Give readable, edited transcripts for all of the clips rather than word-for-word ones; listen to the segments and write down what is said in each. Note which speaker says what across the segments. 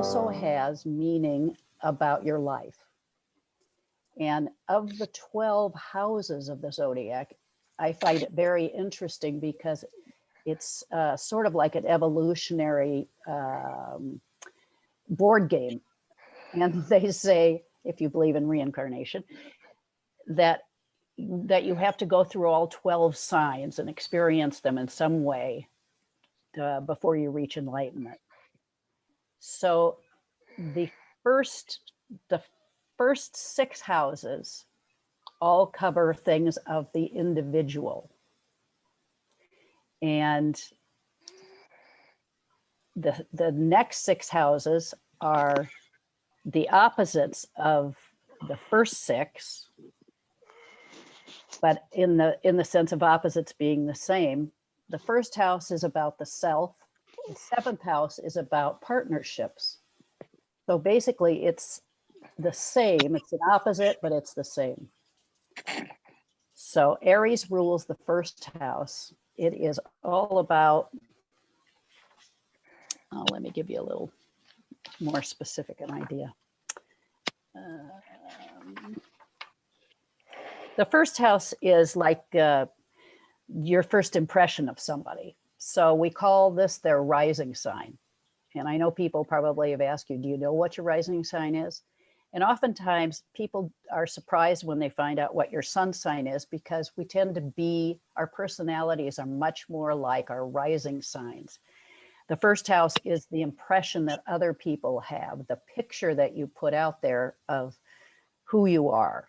Speaker 1: also has meaning about your life. And of the 12 houses of the zodiac, I find it very interesting because it's sort of like an evolutionary board game. And they say, if you believe in reincarnation, that you have to go through all 12 signs and experience them in some way before you reach enlightenment. So the first 6 houses all cover things of the individual. And the next 6 houses are the opposites of the first 6, but in the sense of opposites being the same. The first house is about the self. The 7th house is about partnerships. So basically it's the same. It's an opposite, but it's the same. So Aries rules the first house. It is all about, let me give you a little more specific an idea. The first house is like your first impression of somebody. So we call this their rising sign. And I know people probably have asked you, do you know what your rising sign is? And oftentimes people are surprised when they find out what your sun sign is, because we tend to be, our personalities are much more like our rising signs. The first house is the impression that other people have, the picture that you put out there of who you are.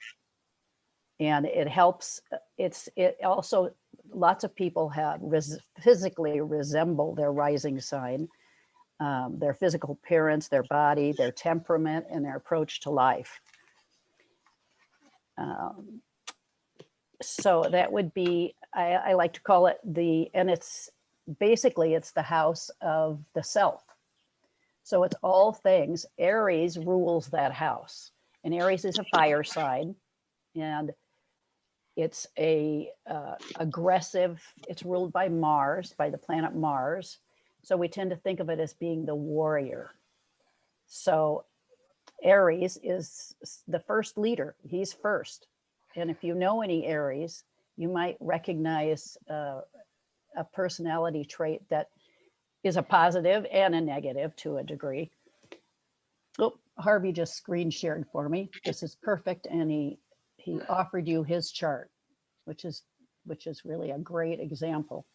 Speaker 1: And it helps, it also, lots of people have physically resemble their rising sign, their physical appearance, their body, their temperament, and their approach to life. So that would be, I like to call it and it's basically, it's the house of the self. So it's all things. Aries rules that house. And Aries is a fire sign. And it's aggressive. It's ruled by Mars, by the planet Mars. So we tend to think of it as being the warrior. So Aries is the first leader. He's first. And if you know any Aries, you might recognize a personality trait that is a positive and a negative to a degree. Oh, Harvey just screen shared for me. This is perfect. And he offered you his chart, which is really a great example.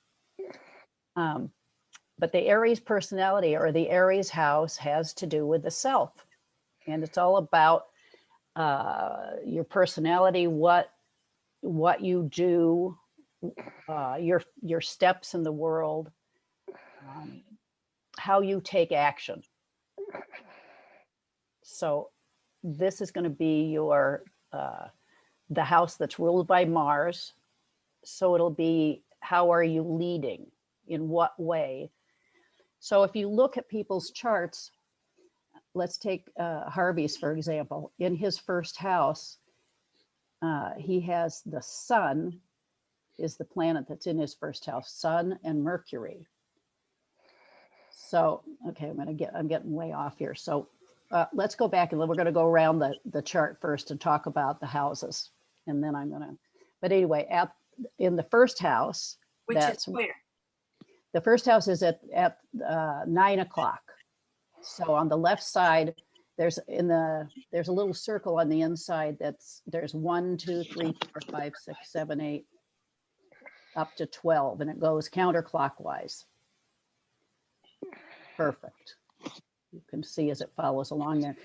Speaker 1: But the Aries personality, or the Aries house, has to do with the self. And it's all about your personality, what you do, your steps in the world, how you take action. So this is going to be your the house that's ruled by Mars. So it'll be, how are you leading? In what way? So if you look at people's charts, let's take Harvey's, for example. In his first house, he has the sun is the planet that's in his first house, Sun and Mercury. So, okay, I'm getting way off here. So let's go back and we're going to go around the chart first and talk about the houses. And then but anyway, in the first house,
Speaker 2: which is where?
Speaker 1: The first house is at 9 o'clock. So on the left side, there's a little circle on the inside there's 1, 2, 3, 4, 5, 6, 7, 8, up to 12, and it goes counterclockwise. Perfect. You can see as it follows along there.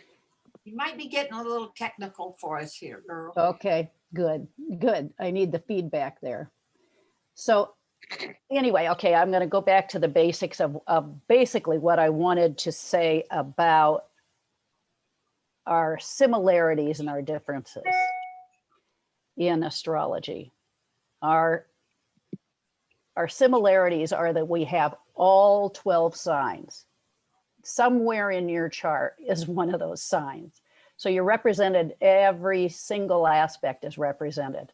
Speaker 2: You might be getting a little technical for us here, girl.
Speaker 1: Okay, good. I need the feedback there. So anyway, okay, I'm going to go back to the basics of basically what I wanted to say about our similarities and our differences in astrology. Our similarities are that we have all 12 signs. Somewhere in your chart is one of those signs. So you're represented, every single aspect is represented.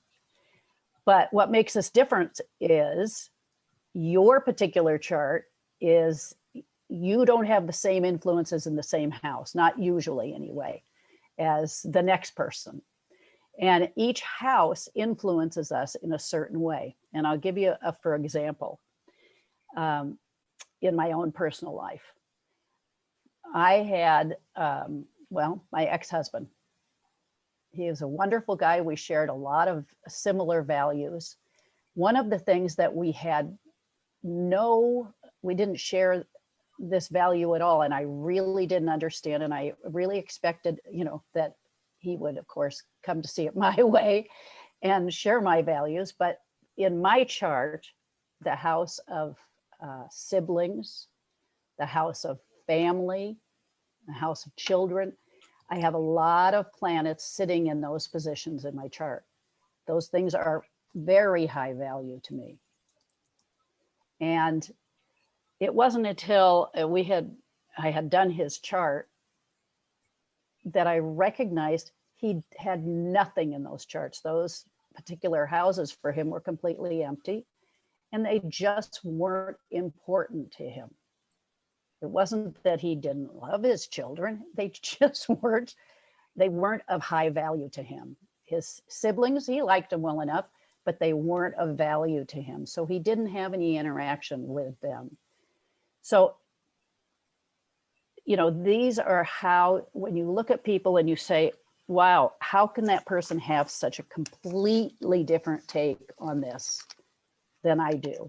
Speaker 1: But what makes us different is your particular chart is you don't have the same influences in the same house, not usually anyway, as the next person. And each house influences us in a certain way. And I'll give you for example, in my own personal life. I had, well, my ex-husband. He is a wonderful guy. We shared a lot of similar values. One of the things that we didn't share this value at all. And I really didn't understand. And I really expected, that he would, of course, come to see it my way and share my values. But in my chart, the house of siblings, the house of family, the house of children, I have a lot of planets sitting in those positions in my chart. Those things are very high value to me. And it wasn't until I had done his chart that I recognized he had nothing in those charts. Those particular houses for him were completely empty, and they just weren't important to him. It wasn't that he didn't love his children. They just weren't of high value to him. His siblings, he liked them well enough, but they weren't of value to him. So he didn't have any interaction with them. So, these are how, when you look at people and you say, wow, how can that person have such a completely different take on this than I do?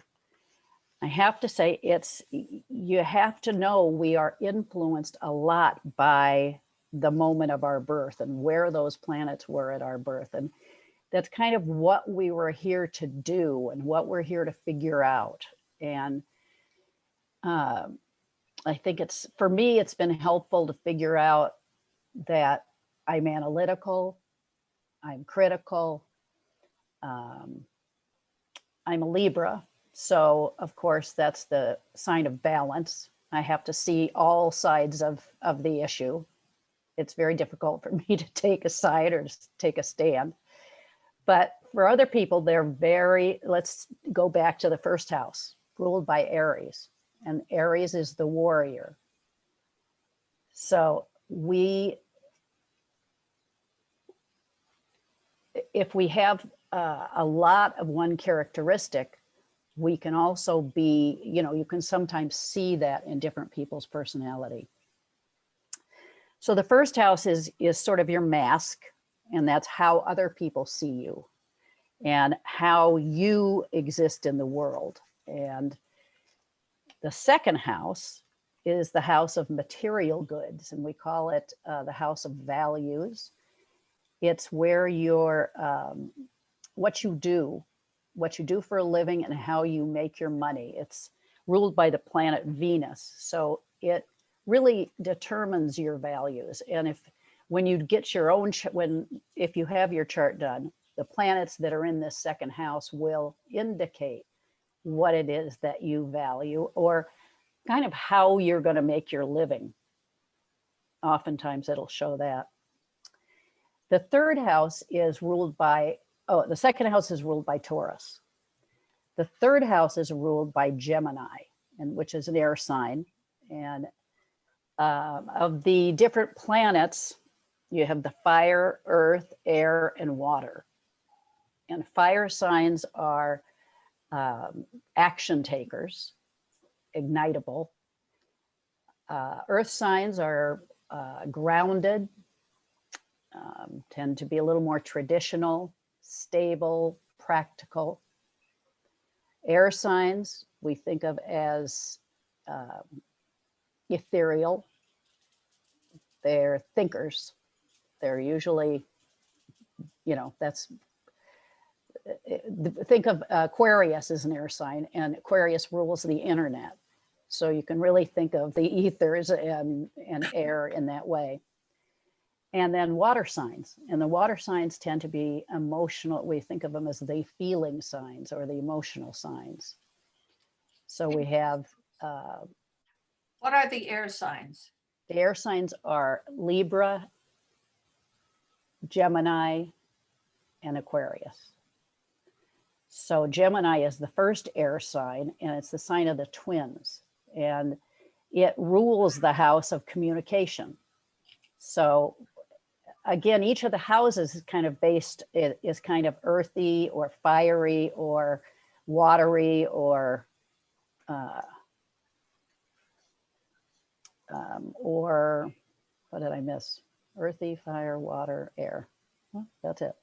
Speaker 1: I have to say, you have to know we are influenced a lot by the moment of our birth and where those planets were at our birth. And that's kind of what we were here to do and what we're here to figure out. And I think for me, it's been helpful to figure out that I'm analytical, I'm critical, I'm a Libra. So of course, that's the sign of balance. I have to see all sides of the issue. It's very difficult for me to take a side or take a stand. But for other people, let's go back to the first house, ruled by Aries. And Aries is the warrior. So if we have a lot of one characteristic, we can also be, you can sometimes see that in different people's personality. So the first house is sort of your mask, and that's how other people see you and how you exist in the world. And the second house is the house of material goods, and we call it the house of values. It's where what you do for a living and how you make your money. It's ruled by the planet Venus. So it really determines your values. And when you get your own, if you have your chart done, the planets that are in this second house will indicate what it is that you value or kind of how you're going to make your living. Oftentimes it'll show that. The third house is ruled by, the second house is ruled by Taurus. The third house is ruled by Gemini, which is an air sign. And of the different planets, you have the fire, earth, air, and water. And fire signs are action takers, ignitable. Earth signs are grounded, tend to be a little more traditional, stable, practical. Air signs we think of as ethereal. They're thinkers. They're usually, think of Aquarius as an air sign, and Aquarius rules the internet. So you can really think of the ethers and air in that way. And then water signs. And the water signs tend to be emotional. We think of them as the feeling signs or the emotional signs. So we have...
Speaker 2: what are the air signs?
Speaker 1: The air signs are Libra, Gemini, and Aquarius. So Gemini is the first air sign, and it's the sign of the twins. And it rules the house of communication. So again, each of the houses is kind of based, is kind of earthy or fiery or watery or what did I miss? Earthy, fire, water, air. Well, that's it.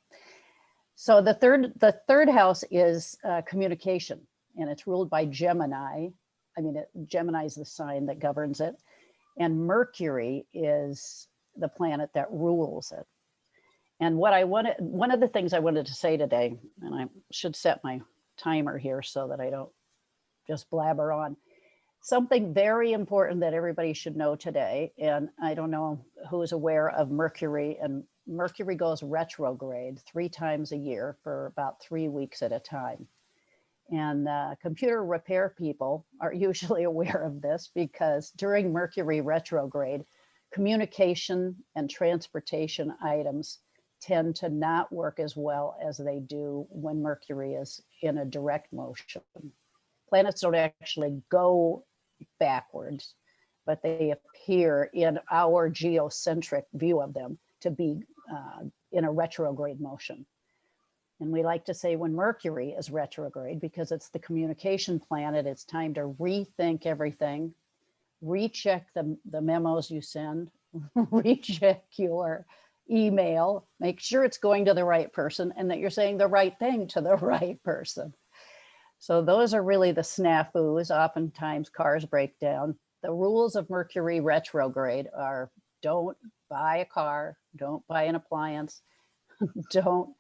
Speaker 1: So the third house is communication, and it's ruled by Gemini. I mean, Gemini is the sign that governs it, and Mercury is the planet that rules it. And one of the things I wanted to say today, and I should set my timer here so that I don't just blabber on. Something very important that everybody should know today, and I don't know who is aware of Mercury, and Mercury goes retrograde 3 times a year for about 3 weeks at a time. And computer repair people are usually aware of this because during Mercury retrograde, communication and transportation items tend to not work as well as they do when Mercury is in a direct motion. Planets don't actually go backwards, but they appear in our geocentric view of them to be in a retrograde motion. And we like to say when Mercury is retrograde, because it's the communication planet, it's time to rethink everything, recheck the memos you send, recheck your email, make sure it's going to the right person and that you're saying the right thing to the right person. So those are really the snafus. Oftentimes cars break down. The rules of Mercury retrograde are don't buy a car, don't buy an appliance, don't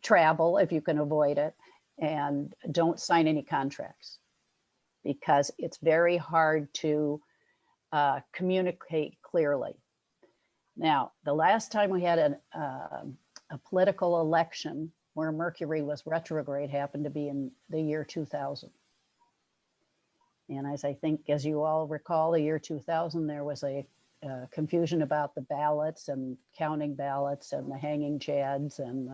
Speaker 1: travel if you can avoid it, and don't sign any contracts because it's very hard to communicate clearly. Now, the last time we had a political election where Mercury was retrograde happened to be in the year 2000. And as I think, as you all recall, the year 2000, there was a confusion about the ballots and counting ballots and the hanging chads. And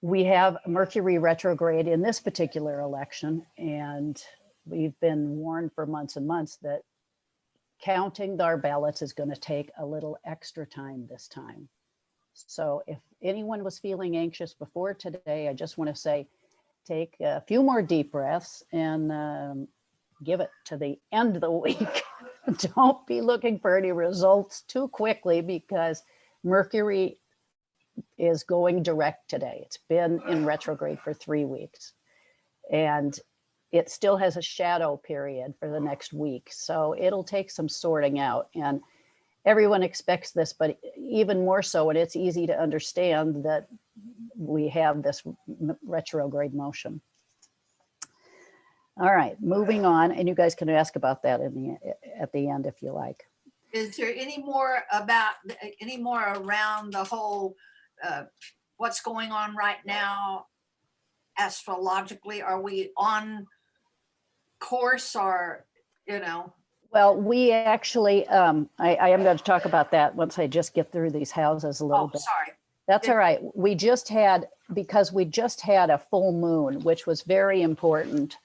Speaker 1: we have Mercury retrograde in this particular election. And we've been warned for months and months that counting our ballots is going to take a little extra time this time. So if anyone was feeling anxious before today, I just want to say, take a few more deep breaths and give it to the end of the week. Don't be looking for any results too quickly because Mercury is going direct today. It's been in retrograde for 3 weeks and it still has a shadow period for the next week. So it'll take some sorting out, and everyone expects this, but even more so, and it's easy to understand that we have this retrograde motion. All right, moving on, and you guys can ask about that at the end if you like.
Speaker 2: Is there any more around the whole what's going on right now astrologically? Are we on course, or
Speaker 1: Well, we actually, I am going to talk about that once I just get through these houses a little bit.
Speaker 2: Sorry.
Speaker 1: That's all right. Because we just had a full moon, which was very important.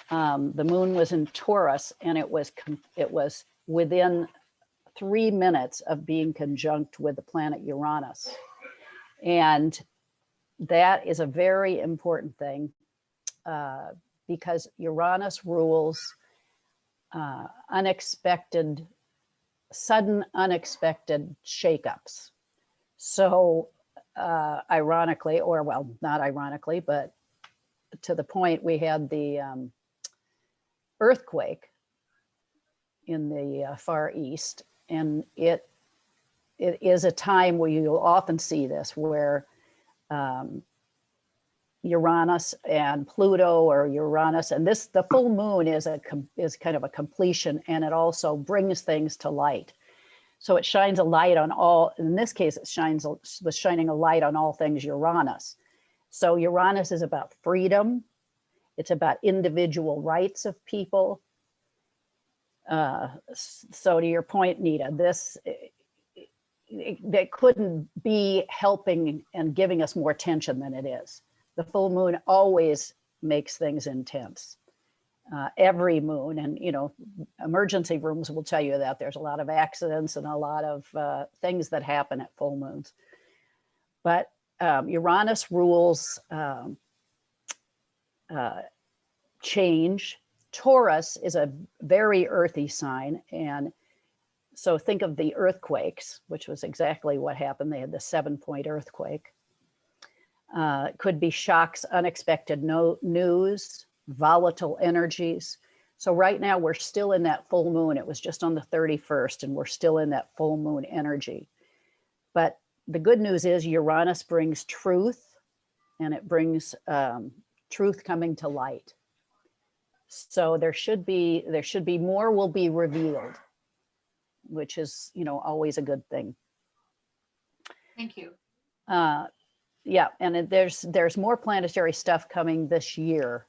Speaker 1: The moon was in Taurus, and it was within 3 minutes of being conjunct with the planet Uranus. And that is a very important thing because Uranus rules sudden unexpected shakeups. So ironically, or well, not ironically, but to the point, we had the earthquake in the Far East, and it is a time where you'll often see this, where Uranus and Pluto, or Uranus, and the full moon is kind of a completion, and it also brings things to light. So it shines a light on all. In this case, was shining a light on all things Uranus. So Uranus is about freedom. It's about individual rights of people. So to your point, Nita, that couldn't be helping and giving us more tension than it is. The full moon always makes things intense. every moon. And, you know, emergency rooms will tell you that there's a lot of accidents and a lot of things that happen at full moons. But Uranus rules change. Taurus is a very earthy sign. And so think of the earthquakes, which was exactly what happened. They had the 7-point earthquake. It could be shocks, unexpected news, volatile energies. So right now we're still in that full moon. It was just on the 31st and we're still in that full moon energy. But the good news is Uranus brings truth, and it brings truth coming to light. So there should be more will be revealed, which is, you know, always a good thing.
Speaker 2: Thank you.
Speaker 1: Yeah, and there's more planetary stuff coming this year.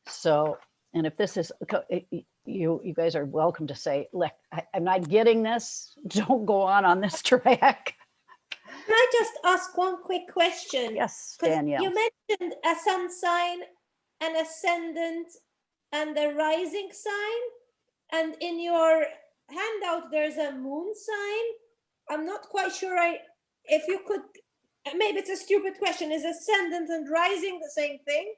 Speaker 1: So, and if this is, you guys are welcome to say, look, I'm not getting this. Don't go on this track.
Speaker 3: Can I just ask one quick question?
Speaker 1: Yes,
Speaker 3: 'Cause
Speaker 1: Danielle.
Speaker 3: you mentioned a sun sign, an ascendant, and a rising sign. And in your handout, there's a moon sign. I'm not quite sure if you could, maybe it's a stupid question. Is ascendant and rising the same thing?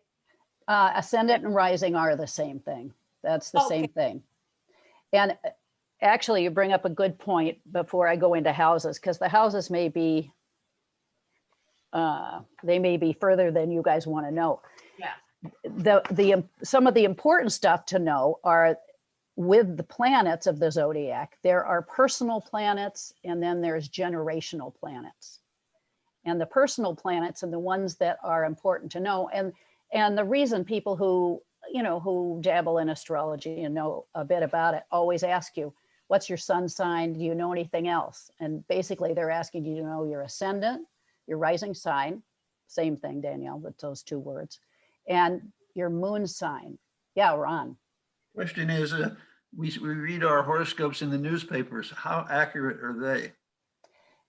Speaker 1: Ascendant and rising are the same thing. That's the same thing. And actually, you bring up a good point before I go into houses, because the houses may be, they may be further than you guys want to know.
Speaker 2: Yeah.
Speaker 1: Some of the important stuff to know are with the planets of the zodiac, there are personal planets and then there's generational planets. And the personal planets are the ones that are important to know. And the reason people who, you know, who dabble in astrology and know a bit about it always ask you, what's your sun sign? Do you know anything else? And basically they're asking you to know your ascendant, your rising sign, same thing, Danielle, but those two words, and your moon sign. Yeah, Ron.
Speaker 4: Question is, we read our horoscopes in the newspapers. How accurate are they?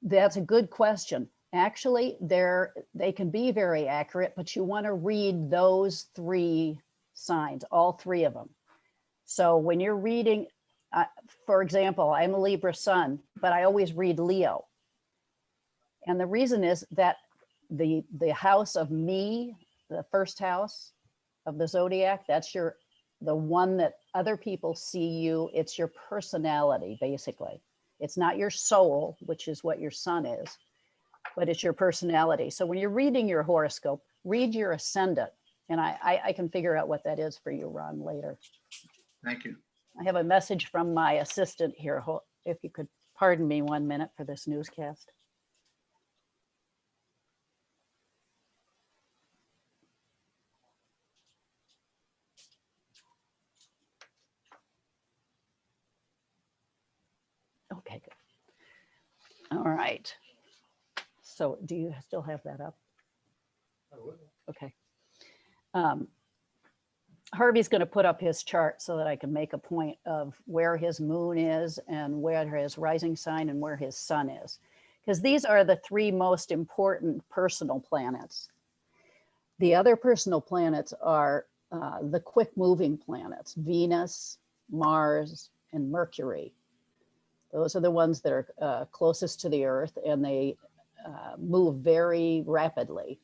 Speaker 1: That's a good question. Actually, they can be very accurate, but you want to read those three signs, all three of them. So when you're reading, for example, I'm a Libra sun, but I always read Leo. And the reason is that the house of me, the first house of the zodiac, that's the one that other people see you. It's your personality, basically. It's not your soul, which is what your sun is, but it's your personality. So when you're reading your horoscope, read your ascendant. And I can figure out what that is for you, Ron, later.
Speaker 4: Thank you.
Speaker 1: I have a message from my assistant here. If you could pardon me 1 minute for this newscast. Okay, good. All right. So do you still have that up?
Speaker 4: I will.
Speaker 1: Okay. Harvey's going to put up his chart so that I can make a point of where his moon is and where his rising sign and where his sun is. Because these are the three most important personal planets. The other personal planets are the quick moving planets, Venus, Mars, and Mercury. Those are the ones that are closest to the Earth, and they move very rapidly.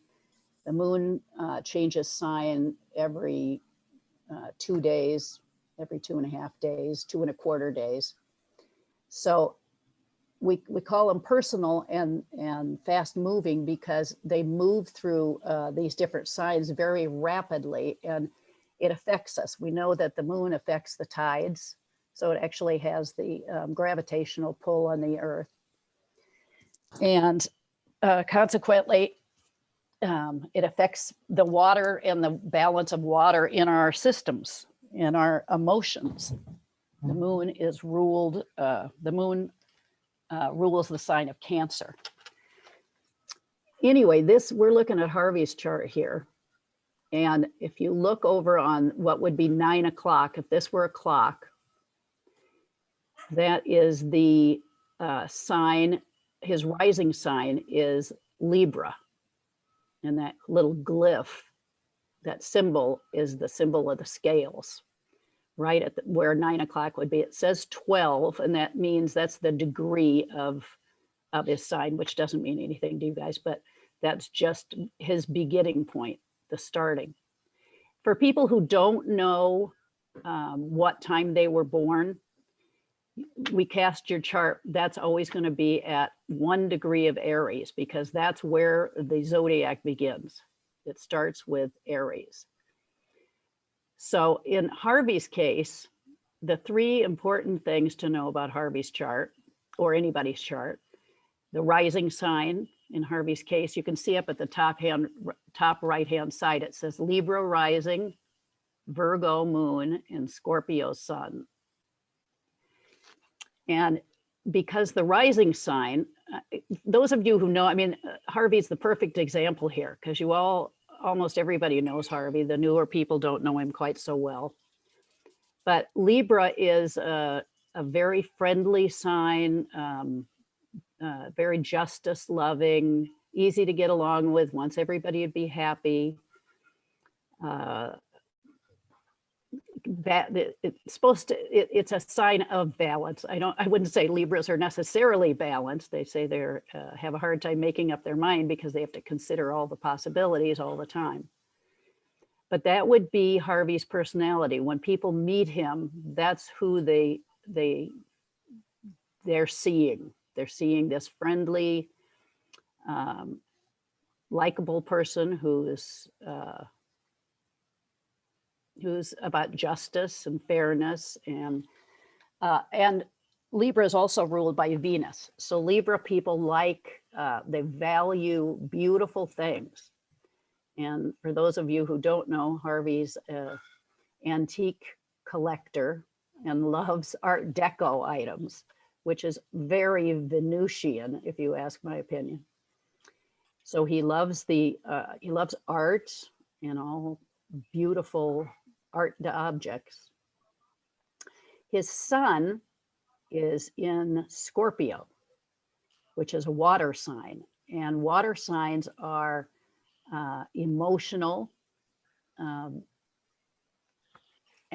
Speaker 1: The moon changes sign every 2 days, every 2.5 days, 2.25 days. So we call them personal and fast moving because they move through these different signs very rapidly, and it affects us. We know that the moon affects the tides. So it actually has the gravitational pull on the Earth. And consequently, it affects the water and the balance of water in our systems, in our emotions. The moon is ruled, rules the sign of Cancer. Anyway, we're looking at Harvey's chart here. And if you look over on what would be 9 o'clock, if this were a clock, that is the sign, his rising sign is Libra. And that little glyph, that symbol is the symbol of the scales. right at where 9 o'clock would be. It says 12, and that means that's the degree of his sign, which doesn't mean anything to you guys, but that's just his beginning point, the starting. For people who don't know what time they were born, we cast your chart, that's always going to be at 1 degree of Aries, because that's where the zodiac begins. It starts with Aries. So in Harvey's case, the 3 important things to know about Harvey's chart, or anybody's chart: the rising sign. In Harvey's case, you can see up at the top right-hand side, it says Libra rising, Virgo moon, and Scorpio sun. And because the rising sign, those of you who know, I mean, Harvey's the perfect example here, because almost everybody knows Harvey. The newer people don't know him quite so well. But Libra is a very friendly sign, very justice loving, easy to get along with, wants everybody to be happy. It's a sign of balance. I wouldn't say Libras are necessarily balanced. They say they're have a hard time making up their mind because they have to consider all the possibilities all the time. But that would be Harvey's personality. When people meet him, that's who they're seeing. They're seeing this friendly, likable person who's about justice and fairness, and Libra is also ruled by Venus. So Libra people they value beautiful things. And for those of you who don't know, Harvey's an antique collector and loves Art Deco items, which is very Venusian, if you ask my opinion. So he loves art and all beautiful art objects. His sun is in Scorpio, which is a water sign, and water signs are emotional, and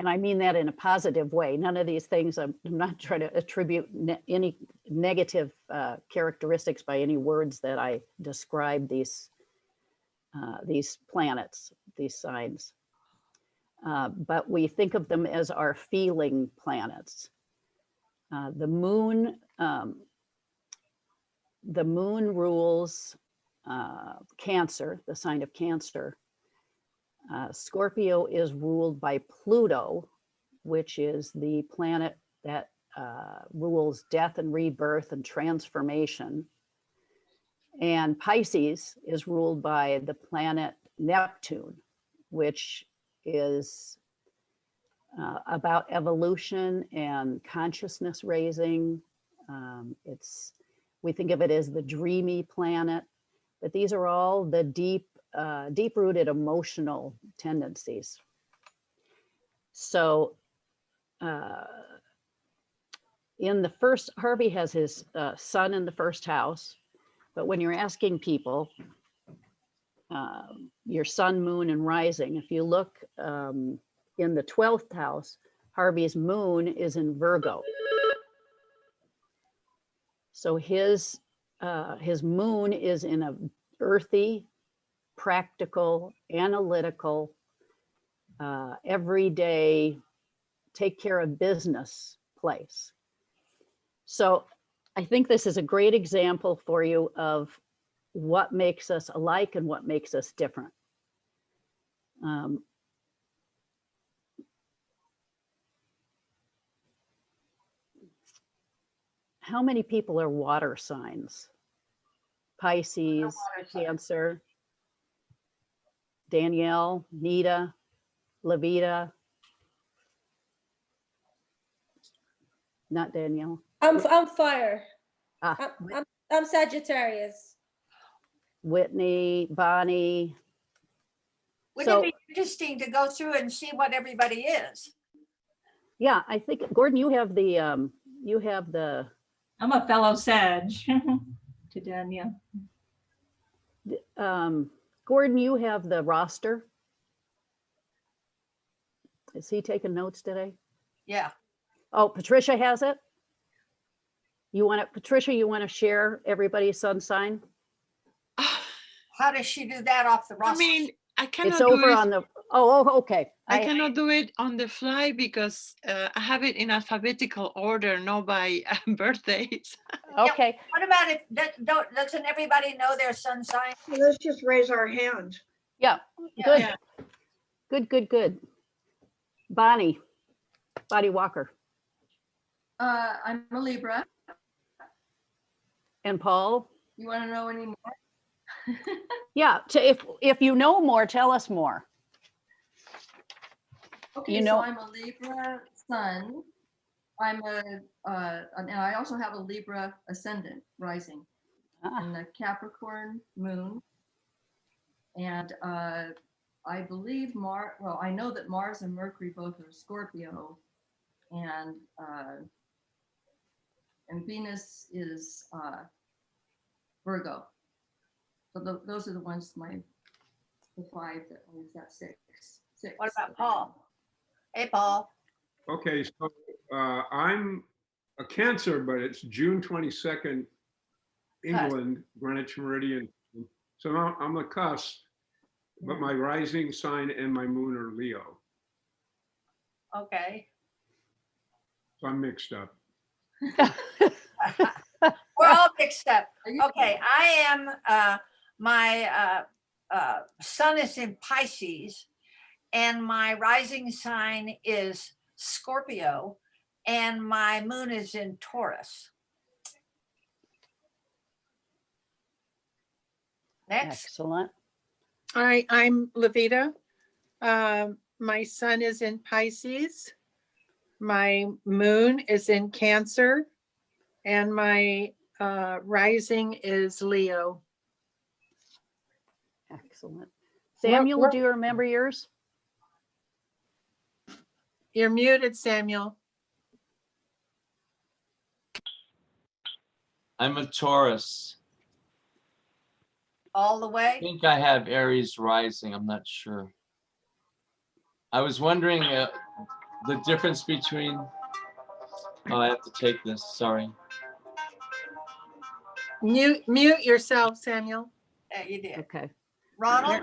Speaker 1: I mean that in a positive way. None of these things, I'm not trying to attribute any negative characteristics by any words that I describe these planets, these signs. But we think of them as our feeling planets. The moon rules Cancer, the sign of Cancer. Scorpio is ruled by Pluto, which is the planet that rules death and rebirth and transformation. And Pisces is ruled by the planet Neptune, which is about evolution and consciousness raising. We think of it as the dreamy planet, but these are all the deep-rooted emotional tendencies. So Harvey has his sun in the first house, but when you're asking people your sun, moon, and rising, if you look in the 12th house, Harvey's moon is in Virgo. So his moon is in a earthy, practical, analytical, everyday, take care of business place. So I think this is a great example for you of what makes us alike and what makes us different. How many people are water signs? Pisces, Cancer, Danielle, Nita, Levita. Not Danielle.
Speaker 3: I'm fire.
Speaker 1: Ah,
Speaker 3: I'm Sagittarius.
Speaker 1: Whitney, Bonnie.
Speaker 2: Wouldn't it be interesting to go through and see what everybody is?
Speaker 1: Yeah, I think Gordon, you have the
Speaker 5: I'm a fellow Sag to Danielle.
Speaker 1: Gordon, you have the roster. Is he taking notes today?
Speaker 2: Yeah.
Speaker 1: Oh, Patricia has it? Patricia, you want to share everybody's sun sign?
Speaker 2: How does she do that off the
Speaker 6: I
Speaker 2: roster?
Speaker 6: mean, I cannot
Speaker 1: It's
Speaker 6: do
Speaker 1: over
Speaker 6: it.
Speaker 1: on the, oh, okay.
Speaker 6: I cannot do it on the fly because I have it in alphabetical order, not by birthdays.
Speaker 1: Okay,
Speaker 2: What about if doesn't everybody know their sun sign?
Speaker 7: Let's just raise our hand.
Speaker 1: yeah,
Speaker 2: Yeah.
Speaker 1: good. Good. Bonnie Walker
Speaker 8: I'm a Libra.
Speaker 1: and Paul.
Speaker 8: You want to know any more?
Speaker 1: Yeah, if you know more, tell us more.
Speaker 8: Okay,
Speaker 1: You know-
Speaker 8: so I'm a Libra sun. And I also have a Libra ascendant rising
Speaker 1: Ah,
Speaker 8: and a Capricorn moon. And I believe I know that Mars and Mercury both are Scorpio, and Venus is Virgo. So those are the ones, the five that was that six.
Speaker 2: What about Paul? Hey, Paul.
Speaker 9: Okay, so I'm a Cancer, but it's June 22nd, England, Greenwich Meridian. So I'm the cusp, but my rising sign and my moon are Leo.
Speaker 2: Okay.
Speaker 9: So I'm mixed up.
Speaker 2: We're all mixed up.
Speaker 8: Are you-
Speaker 2: Okay, I am, my sun is in Pisces and my rising sign is Scorpio and my moon is in Taurus. Next,
Speaker 1: excellent.
Speaker 10: All right, I'm Levita. My sun is in Pisces. My moon is in Cancer. And my rising is Leo.
Speaker 1: Excellent. Samuel, do you remember yours?
Speaker 10: You're muted, Samuel.
Speaker 11: I'm a Taurus.
Speaker 2: all the
Speaker 11: I
Speaker 2: way.
Speaker 11: think I have Aries rising. I'm not sure. I was wondering the difference between. Oh, I have to take this. Sorry.
Speaker 10: Mute yourself, Samuel.
Speaker 2: Yeah, you did.
Speaker 1: Okay.
Speaker 2: Ronald,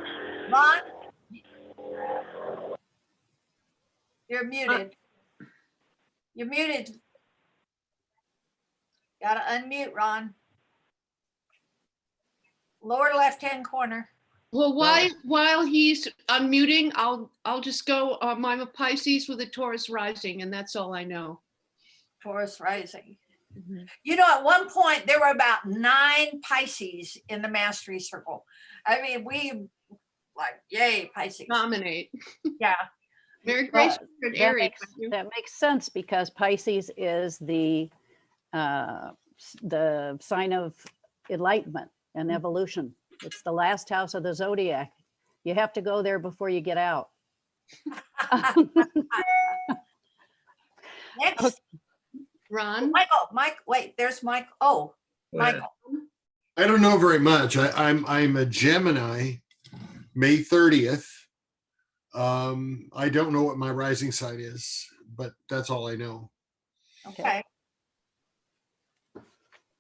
Speaker 2: Ron? You're muted. You're muted. Gotta unmute, Ron. Lower left-hand corner.
Speaker 12: Well, while he's unmuting, I'll just go. I'm a Pisces with a Taurus rising, and that's all I know.
Speaker 2: Taurus rising.
Speaker 12: Mhm.
Speaker 2: You know, at one point there were about 9 Pisces in the mastery circle. I mean, we like, yay, Pisces.
Speaker 12: Dominate.
Speaker 2: Yeah.
Speaker 12: Mary Grace,
Speaker 1: Well,
Speaker 12: you're an
Speaker 1: that
Speaker 12: Aries,
Speaker 1: makes,
Speaker 12: aren't you?
Speaker 1: that makes sense because Pisces is the sign of enlightenment and evolution. It's the last house of the zodiac. You have to go there before you get out.
Speaker 2: Next,
Speaker 12: Ron,
Speaker 2: Mike, wait, there's Mike. Oh,
Speaker 4: Go ahead.
Speaker 2: Michael.
Speaker 13: I don't know very much. I'm a Gemini, May 30th. I don't know what my rising sign is, but that's all I know.
Speaker 2: Okay.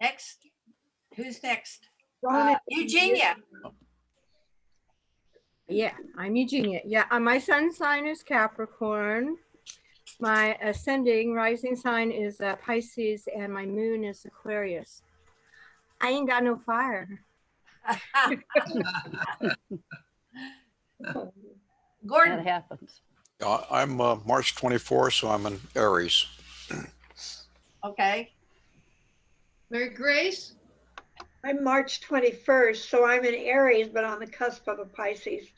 Speaker 2: Next. Who's next?
Speaker 7: Ron,
Speaker 2: Eugenia.
Speaker 14: Yeah, I'm Eugenia. Yeah, my sun sign is Capricorn. My ascending rising sign is Pisces, and my moon is Aquarius. I ain't got no fire.
Speaker 2: Gordon.
Speaker 1: That happens.
Speaker 15: I'm March 24th, so I'm an Aries.
Speaker 2: Okay.
Speaker 12: Mary Grace,
Speaker 7: I'm March 21st, so I'm an Aries, but on the cusp of a Pisces.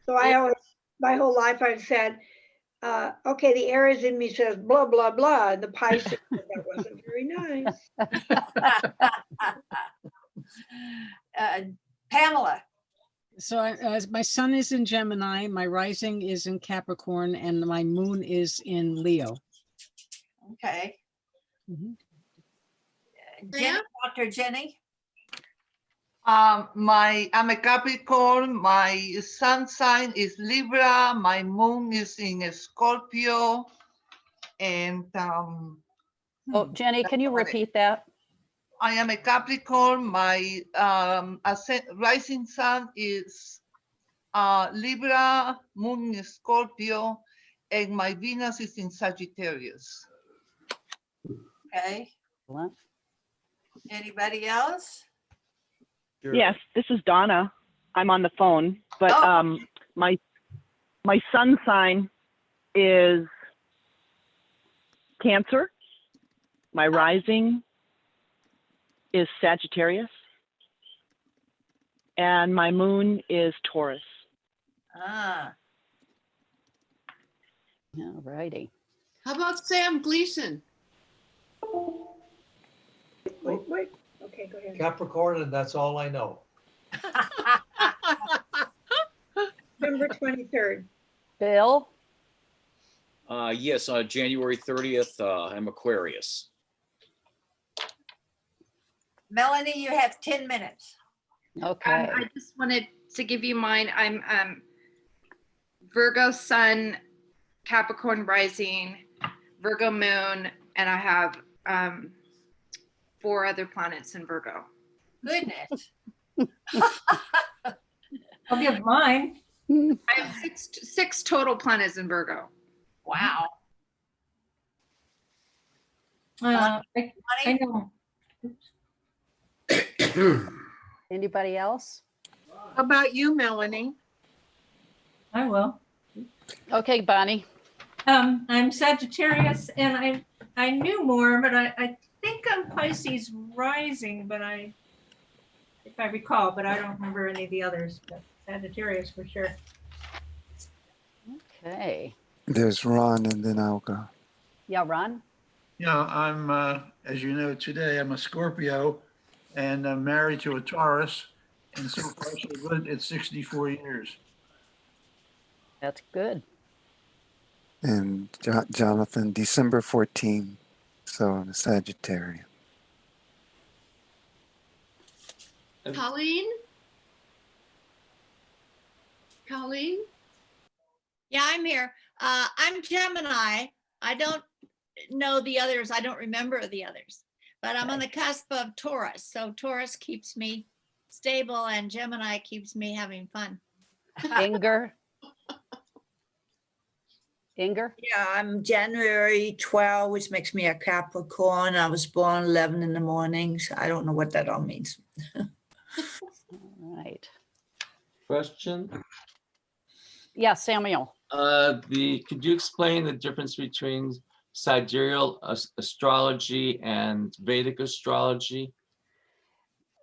Speaker 7: So I always, my whole life I've said, okay, the Aries in me says blah, blah, blah, and the Pisces, that wasn't very nice.
Speaker 2: Pamela.
Speaker 16: So my sun is in Gemini, my rising is in Capricorn, and my moon is in Leo.
Speaker 2: Okay.
Speaker 16: Mhm.
Speaker 2: Jenny, Dr. Jenny.
Speaker 17: I'm a Capricorn. My sun sign is Libra. My moon is in Scorpio. And
Speaker 1: Oh, Jenny, can you repeat that?
Speaker 17: I am a Capricorn. My rising sun is Libra, moon is Scorpio, and my Venus is in Sagittarius.
Speaker 2: Okay. Anybody else?
Speaker 18: Yes, this is Donna. I'm on the phone, but my sun sign is Cancer. My rising is Sagittarius, and my moon is Taurus.
Speaker 2: Ah.
Speaker 1: All righty.
Speaker 12: How about Sam Gleason?
Speaker 7: Wait. Okay, go ahead.
Speaker 19: Capricorn, and that's all I know.
Speaker 7: November 23rd.
Speaker 1: Bill?
Speaker 20: Yes, January 30th, I'm Aquarius.
Speaker 2: Melanie, you have 10 minutes.
Speaker 1: Okay.
Speaker 21: I just wanted to give you mine. I'm Virgo sun, Capricorn rising, Virgo moon, and I have 4 other planets in Virgo.
Speaker 2: Goodness.
Speaker 5: I'll give mine.
Speaker 21: I have six total planets in Virgo.
Speaker 2: Wow.
Speaker 5: I know.
Speaker 1: Anybody else?
Speaker 10: How about you, Melanie?
Speaker 5: I will.
Speaker 1: Okay, Bonnie.
Speaker 5: I'm Sagittarius, and I knew more, but I think I'm Pisces rising, but if I recall, but I don't remember any of the others. But Sagittarius for sure.
Speaker 1: Okay.
Speaker 22: There's Ron, and then I'll go.
Speaker 1: Yeah, Ron?
Speaker 4: Yeah, I'm, as you know, today I'm a Scorpio and I'm married to a Taurus. And so far so good at 64 years.
Speaker 1: That's good.
Speaker 22: And Jonathan, December 14, so I'm a Sagittarius.
Speaker 12: Colleen? Colleen?
Speaker 23: Yeah, I'm here. I'm Gemini. I don't know the others. I don't remember the others, but I'm on the cusp of Taurus. So Taurus keeps me stable and Gemini keeps me having fun.
Speaker 1: Inger? Inger?
Speaker 24: Yeah, I'm January 12, which makes me a Capricorn. I was born 11 in the morning. So I don't know what that all means.
Speaker 1: All right.
Speaker 11: Question?
Speaker 1: Yeah, Samuel.
Speaker 11: Could you explain the difference between sidereal astrology and Vedic astrology?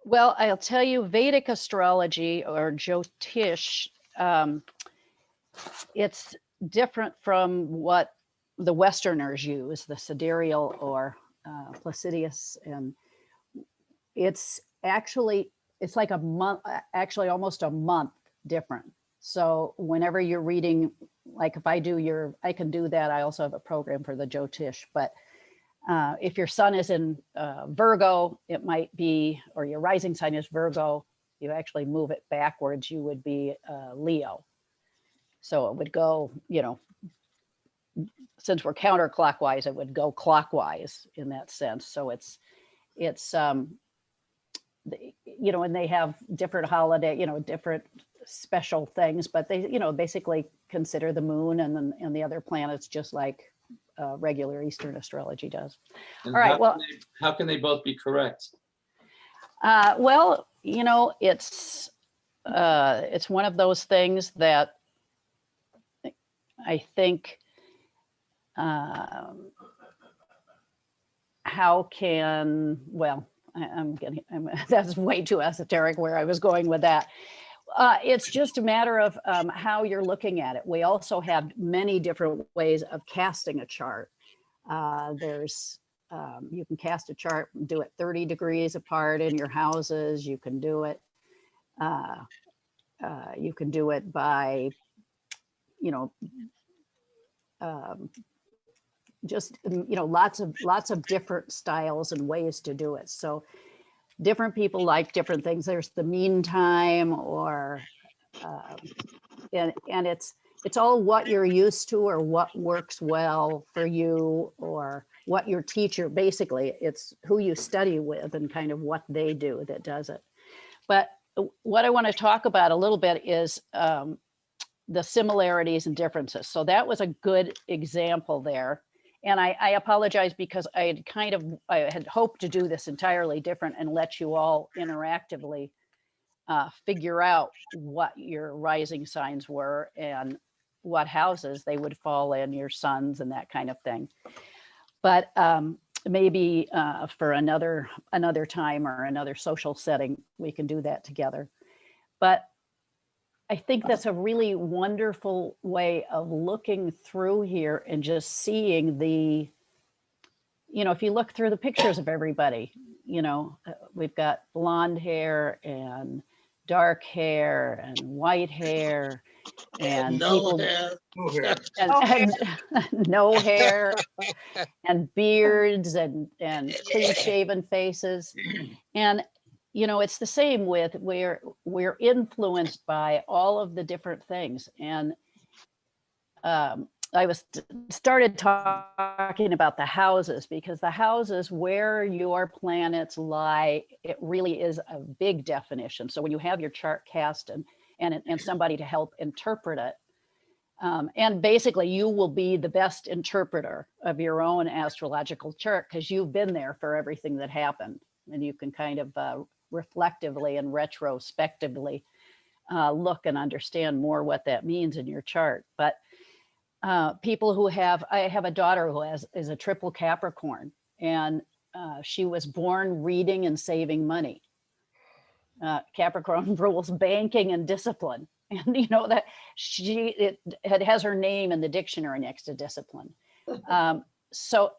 Speaker 1: Well, I'll tell you, Vedic astrology or Jyotish, it's different from what the Westerners use, the sidereal or Placidius, and it's like a month, actually almost a month different. So whenever you're reading, like if I can do that. I also have a program for the Jyotish, but if your sun is in Virgo, it might be, or your rising sign is Virgo, you actually move it backwards, you would be Leo. So it would go, since we're counterclockwise, it would go clockwise in that sense. So it's and they have different holiday, different special things, but they, basically consider the moon and the other planets just like regular Eastern astrology does.
Speaker 11: And
Speaker 1: all right,
Speaker 11: how can they both be correct?
Speaker 1: Well, it's one of those things that I think that's way too esoteric where I was going with that. It's just a matter of how you're looking at it. We also have many different ways of casting a chart. You can cast a chart and do it 30 degrees apart in your houses. You can do it. You can do it by, just lots of different styles and ways to do it. So different people like different things. There's the mean time, or and it's all what you're used to or what works well for you or what your teacher, basically, it's who you study with and kind of what they do that does it. But what I want to talk about a little bit is the similarities and differences. So that was a good example there. And I apologize because I had hoped to do this entirely different and let you all interactively figure out what your rising signs were and what houses they would fall in, your sons and that kind of thing. But maybe for another time or another social setting, we can do that together. But I think that's a really wonderful way of looking through here and just seeing the, if you look through the pictures of everybody, we've got blonde hair and dark hair and white hair and
Speaker 3: No
Speaker 1: people
Speaker 3: hair.
Speaker 1: and no hair and beards and clean shaven faces. And it's the same with we're influenced by all of the different things. And I started talking about the houses because the houses where your planets lie, it really is a big definition. So when you have your chart cast and somebody to help interpret it, and basically you will be the best interpreter of your own astrological chart because you've been there for everything that happened, and you can kind of reflectively and retrospectively look and understand more what that means in your chart. But people who I have a daughter who is a triple Capricorn, and she was born reading and saving money. Capricorn rules banking and discipline. And that it has her name in the dictionary next to discipline. So,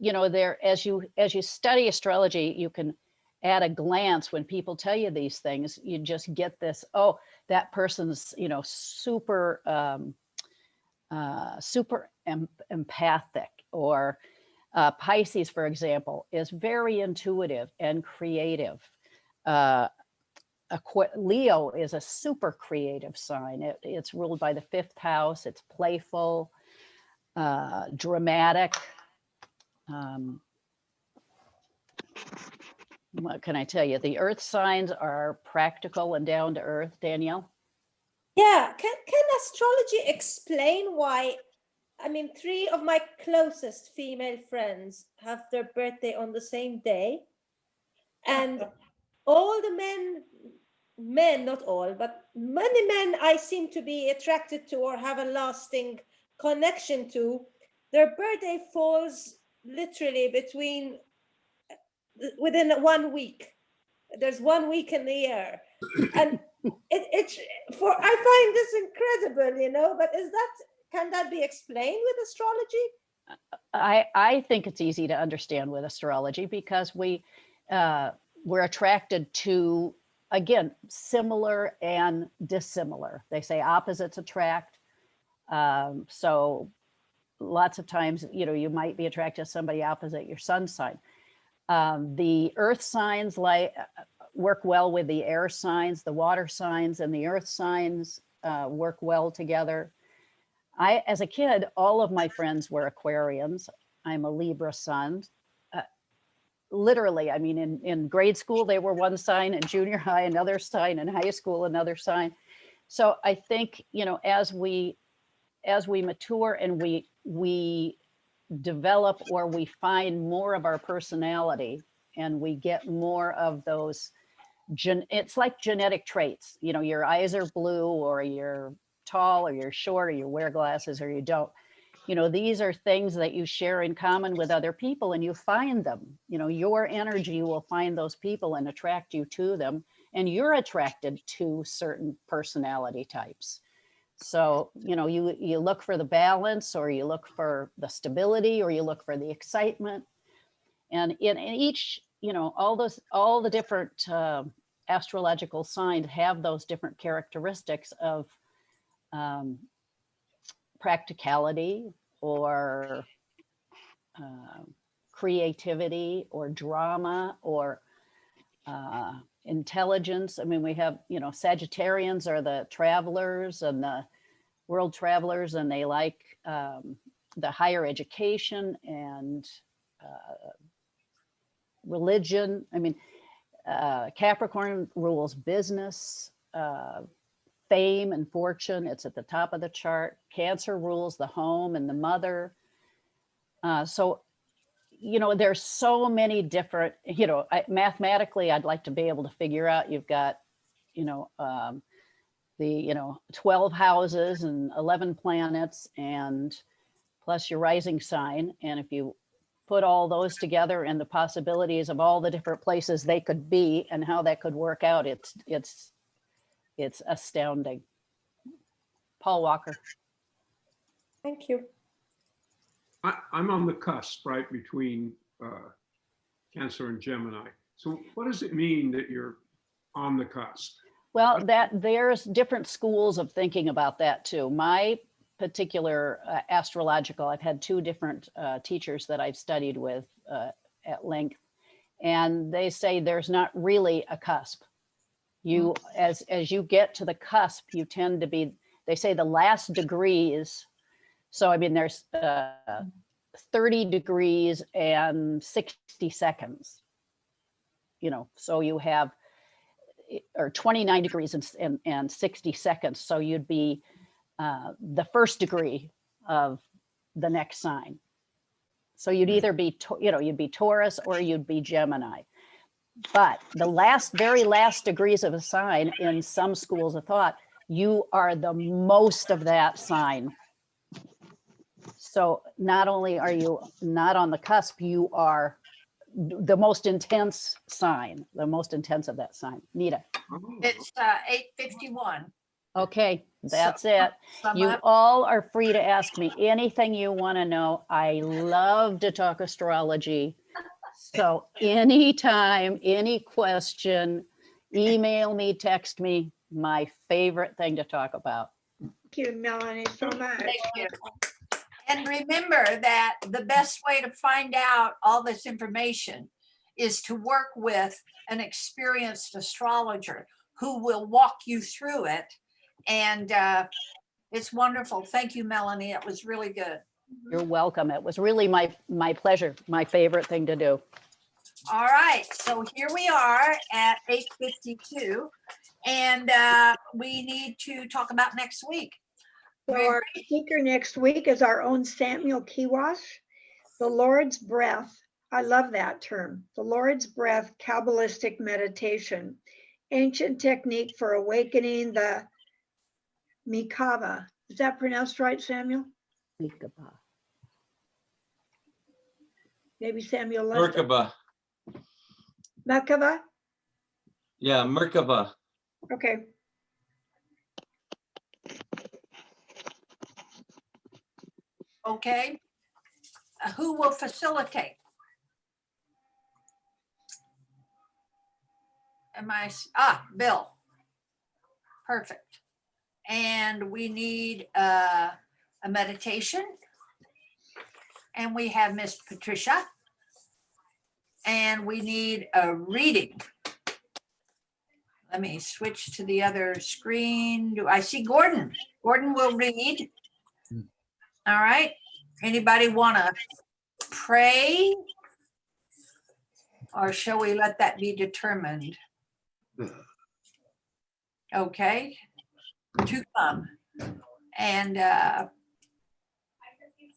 Speaker 1: there, as you study astrology, you can at a glance, when people tell you these things, you just get this, oh, that person's, super empathic, or Pisces, for example, is very intuitive and creative. Leo is a super creative sign. It's ruled by the 5th house. It's playful, dramatic. What can I tell you? The earth signs are practical and down to earth. Danielle?
Speaker 6: Yeah, can astrology explain why? I mean, 3 of my closest female friends have their birthday on the same day. And all the men, not all, but many men I seem to be attracted to or have a lasting connection to, their birthday falls literally within 1 week. There's 1 week in the year. And I find this incredible, but can that be explained with astrology?
Speaker 1: I think it's easy to understand with astrology because we're attracted to, again, similar and dissimilar. They say opposites attract. So lots of times, you might be attracted to somebody opposite your sun sign. The earth signs work well with the air signs, the water signs, and the earth signs work well together. As a kid, all of my friends were Aquarians. I'm a Libra sun. Literally, I mean, in grade school, they were one sign, in junior high, another sign, in high school, another sign. So I think, as we mature and we develop or we find more of our personality and we get more of those, it's like genetic traits, your eyes are blue or you're tall or you're short or you wear glasses or you don't. These are things that you share in common with other people and you find them. Your energy will find those people and attract you to them, and you're attracted to certain personality types. So, you look for the balance, or you look for the stability, or you look for the excitement. And in each, all the different astrological signs have those different characteristics of practicality or creativity or drama or intelligence. I mean, we have, Sagittarians are the travelers, and the world travelers, and they like the higher education and religion. I mean, Capricorn rules business, fame and fortune. It's at the top of the chart. Cancer rules the home and the mother. So, you know, there's so many different, you know, mathematically, I'd like to be able to figure out, you've got, you know, 12 houses and 11 planets, and plus your rising sign. And if you put all those together and the possibilities of all the different places they could be and how that could work out, it's astounding. Paul Walker.
Speaker 6: Thank you.
Speaker 3: I'm on the cusp, right, between Cancer and Gemini. So what does it mean that you're on the cusp?
Speaker 1: Well, there's different schools of thinking about that too. My particular astrological, I've had two different teachers that I've studied with at length, and they say there's not really a cusp. You, as you get to the cusp, you tend to be, they say the last degrees. So, I mean, there's 30 degrees and 60 seconds, you know, so you have, or 29 degrees and 60 seconds. So you'd be the first degree of the next sign. So you'd either be, you'd be Taurus or you'd be Gemini. But the very last degrees of a sign in some schools of thought, you are the most of that sign. So not only are you not on the cusp, you are the most intense sign, the most intense of that sign. Nita.
Speaker 2: It's 8:51.
Speaker 1: Okay, that's it. You all are free to ask me anything you want to know. I love to talk astrology. So anytime, any question, email me, text me, my favorite thing to talk about.
Speaker 7: Thank you, Melanie, so much.
Speaker 2: Thank you. And remember that the best way to find out all this information is to work with an experienced astrologer who will walk you through it. And it's wonderful. Thank you, Melanie. It was really good.
Speaker 1: You're welcome. It was really my pleasure, my favorite thing to do.
Speaker 2: All right, so here we are at 8:52, and we need to talk about next week.
Speaker 7: So our speaker next week is our own Samuel Kiwash, the Lord's Breath. I love that term, the Lord's Breath Kabbalistic Meditation, ancient technique for awakening the Mikava. Is that pronounced right, Samuel?
Speaker 1: Mikava.
Speaker 7: Maybe Samuel.
Speaker 11: Merkaba.
Speaker 7: Merkaba?
Speaker 11: Yeah, Merkaba.
Speaker 7: Okay.
Speaker 2: Okay, who will facilitate? Bill. Perfect. And we need a meditation. And we have Miss Patricia. And we need a reading. Let me switch to the other screen. Do I see Gordon? Gordon will read. All right. Anybody want to pray? Or shall we let that be determined? Okay. To come. And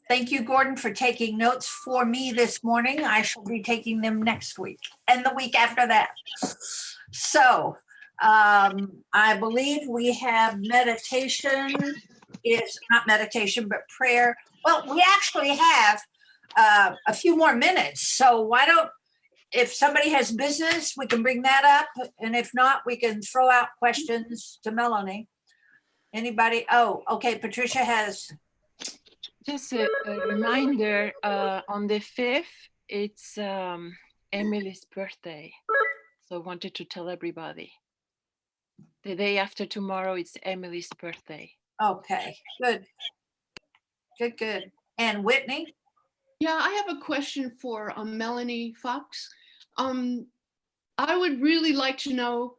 Speaker 2: thank you, Gordon, for taking notes for me this morning. I shall be taking them next week and the week after that. So I believe we have meditation. Is not meditation, but prayer. Well, we actually have a few more minutes. So why don't, if somebody has business, we can bring that up. And if not, we can throw out questions to Melanie. Anybody? Oh, okay. Patricia has.
Speaker 8: Just a reminder, on the 5th, it's Emily's birthday. So I wanted to tell everybody. The day after tomorrow, it's Emily's birthday.
Speaker 2: Okay, good. Good. And Whitney?
Speaker 12: Yeah, I have a question for Melanie Fox. I would really like to know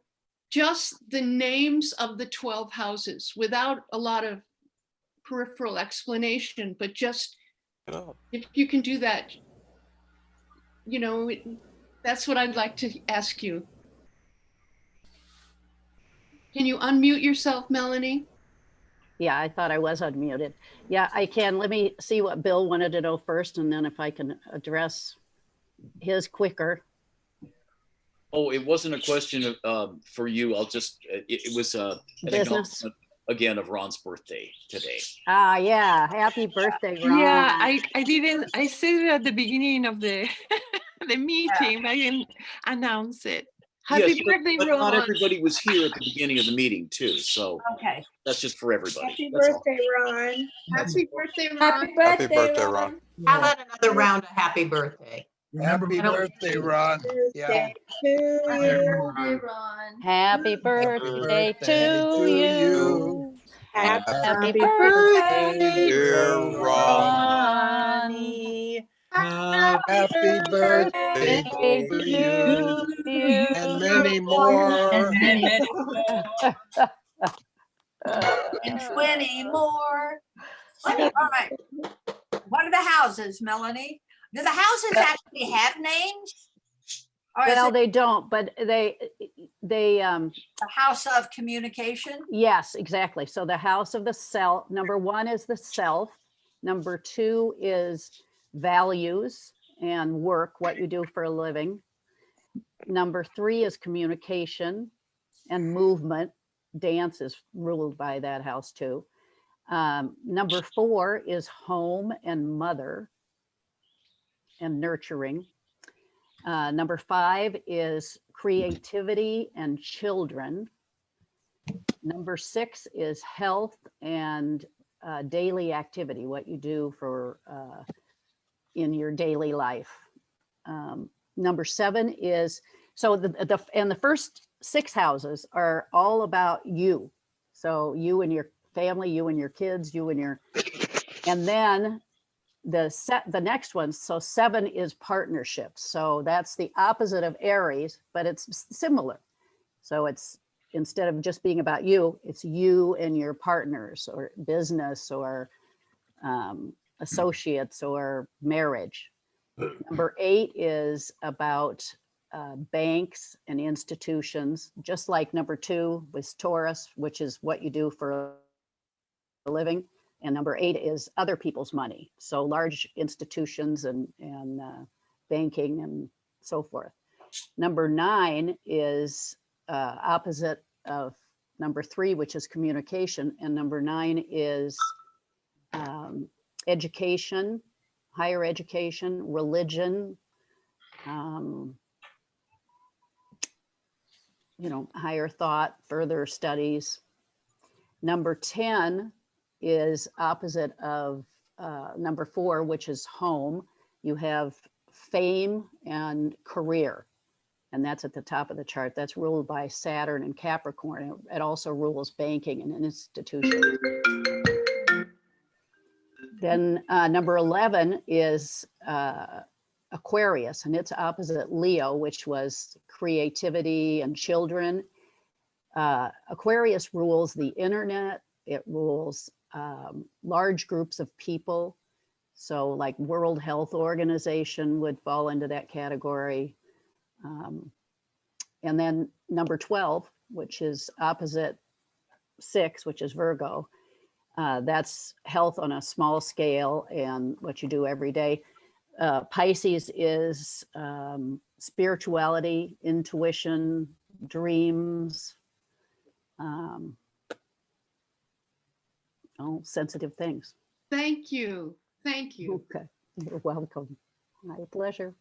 Speaker 12: just the names of the 12 houses without a lot of peripheral explanation, but just if you can do that, you know, that's what I'd like to ask you. Can you unmute yourself, Melanie?
Speaker 1: Yeah, I thought I was unmuted. Yeah, I can. Let me see what Bill wanted to know first, and then if I can address his quicker.
Speaker 20: Oh, it wasn't a question of, for you. I'll just, it was an
Speaker 1: Business.
Speaker 20: acknowledgement again of Ron's birthday today.
Speaker 1: Ah, yeah. Happy birthday, Ron.
Speaker 9: Yeah, I didn't, I said it at the beginning of the the meeting, but I didn't announce it. Happy
Speaker 20: Yes,
Speaker 9: birthday,
Speaker 20: but
Speaker 9: Ron.
Speaker 20: not everybody was here at the beginning of the meeting too, so
Speaker 2: Okay.
Speaker 20: that's just for everybody.
Speaker 7: Happy
Speaker 20: That's all.
Speaker 7: birthday, Ron.
Speaker 12: Happy birthday, Ron.
Speaker 6: Happy birthday, Ron.
Speaker 10: How about another round of happy birthday?
Speaker 4: Happy birthday, Ron. Yeah.
Speaker 7: Birthday to you.
Speaker 23: Hey, Ron.
Speaker 1: Happy birthday to you.
Speaker 7: Happy
Speaker 1: birthday,
Speaker 7: dear
Speaker 1: Ronnie.
Speaker 4: Happy birthday to you. And many more.
Speaker 2: And 20 more. All right. What are the houses, Melanie? Do the houses actually have names? Or is
Speaker 1: Well,
Speaker 2: it
Speaker 1: they don't, but they
Speaker 2: the house of communication?
Speaker 1: yes, exactly. So the house of the self, number one is the self. Number two is values and work, what you do for a living. Number three is communication and movement. Dance is ruled by that house too. Number four is home and mother and nurturing. Number five is creativity and children. Number six is health and daily activity, what you do for in your daily life. Number seven is, so the first six houses are all about you. So you and your family, you and your kids, you and your, and then the next one, so seven is partnerships. So that's the opposite of Aries, but it's similar. So it's, instead of just being about you, it's you and your partners or business or associates or marriage. Number eight is about banks and institutions, just like number two was Taurus, which is what you do for a living. And number eight is other people's money. So large institutions and banking and so forth. Number nine is opposite of number three, which is communication. And number nine is education, higher education, religion, you know, higher thought, further studies. Number 10 is opposite of number four, which is home. You have fame and career, and that's at the top of the chart. That's ruled by Saturn and Capricorn. It also rules banking and institutions. Then number 11 is Aquarius, and it's opposite Leo, which was creativity and children. Aquarius rules the internet. It rules large groups of people. So like World Health Organization would fall into that category. And then number 12, which is opposite 6, which is Virgo. That's health on a small scale and what you do every day. Pisces is spirituality, intuition, dreams, sensitive things.
Speaker 12: Thank you. Thank you.
Speaker 1: Okay, you're welcome. My pleasure.